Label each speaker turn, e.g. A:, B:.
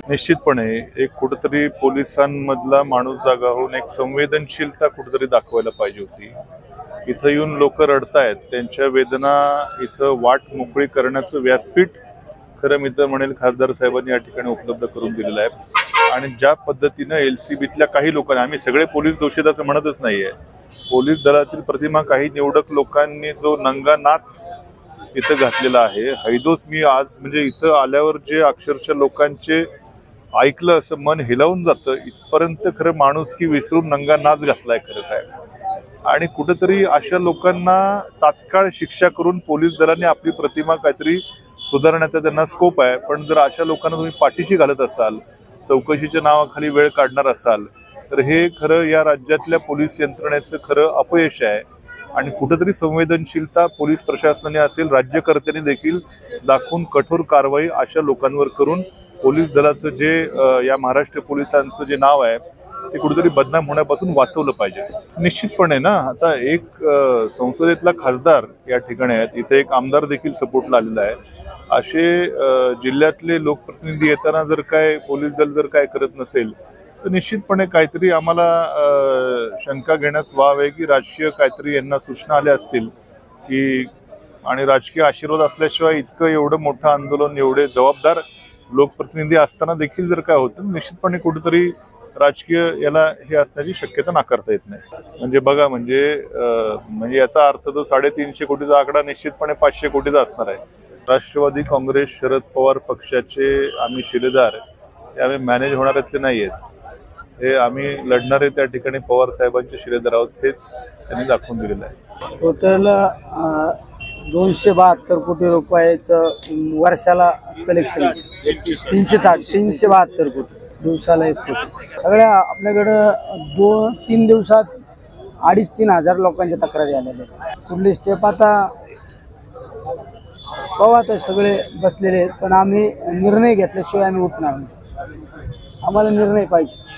A: निश्चितपणे एक कुठेतरी पोलिसांमधला माणूस जागा होऊन एक संवेदनशीलता कुठेतरी दाखवायला पाहिजे होती। इथं येऊन लोक रडतायत, त्यांच्या वेदना इथं वाट मोकळी करण्याचं व्यासपीठ खरं मी तर म्हणेल खासदार साहेबांनी या ठिकाणी उपलब्ध करून दिलेलं आहे। आणि ज्या पद्धतीनं एलसीबीतल्या काही लोकांनी, आम्ही सगळे पोलीस दोषी असं म्हणतच नाहीये, पोलीस दलातील प्रतिमा काही निवडक लोकांनी जो नंगा नाच इथं घातलेला आहे, हैदोस मी आज म्हणजे इथं आल्यावर जे अक्षरशः लोकांचे ऐकलं असं मन हिलावून जातं, इथपर्यंत खरं माणुसकी विसरून नंगा नाच घातलाय खरं काय। आणि कुठेतरी अशा लोकांना तात्काळ शिक्षा करून पोलीस दलाने आपली प्रतिमा काहीतरी सुधारण्याचा त्यांना स्कोप आहे। पण जर अशा लोकांना तुम्ही पाठीशी घालत असाल, चौकशीच्या नावाखाली वेळ काढणार असाल, तर हे खरं या राज्यातल्या पोलीस यंत्रणेचं खरं अपयश आहे। आणि कुठेतरी संवेदनशीलता पोलीस प्रशासनाने असेल, राज्यकर्त्यांनी देखील दाखवून कठोर कारवाई अशा लोकांवर करून पोलीस दलाचं जे या महाराष्ट्र पोलिसांचं जे नाव आहे ते कुठेतरी बदनाम होण्यापासून वाचवलं पाहिजे। निश्चितपणे ना, आता एक संसदेतला खासदार या ठिकाणी आहेत, इथे एक आमदार देखील सपोर्टला आलेला आहे। असे जिल्ह्यातले लोकप्रतिनिधी येताना जर काय पोलीस दल जर काय करत नसेल तर निश्चितपणे काहीतरी आम्हाला शंका घेण्यास वाव आहे की राजकीय काहीतरी यांना सूचना आल्या असतील की, आणि राजकीय आशीर्वाद असल्याशिवाय इतकं एवढं मोठं आंदोलन, एवढे जबाबदार लोकप्रतिनिधी असताना देखील जर काय होतं, निश्चितपणे कुठेतरी राजकीय याला हे असण्याची शक्यता नाकारता येत नाही। म्हणजे बघा, म्हणजे याचा अर्थ जो 350 कोटीचा आकडा निश्चितपणे 500 कोटीचा असणार आहे। राष्ट्रवादी काँग्रेस शरद पवार पक्षाचे आम्ही शिलेदार, ते आम्ही मॅनेज होणाऱ्यातले नाही आहेत, हे आम्ही लढणारे त्या ठिकाणी पवार साहेबांचे शिलेदार आहोत, हेच त्यांनी दाखवून दिलेलं आहे।
B: टोटल 272 कोटी रुपयाचं वर्षाला कलेक्शन, 372 कोटी, दिवसाला 1 कोटी। सगळ्या आपल्याकडं 2-3 दिवसात 2,500-3 हजार लोकांच्या तक्रारी आलेल्या आहेत। कुठली स्टेप आता बघा, तर सगळे बसलेले आहेत, पण आम्ही निर्णय घेतल्याशिवाय आम्ही उठणार नाही। आम्हाला निर्णय पाहिजे।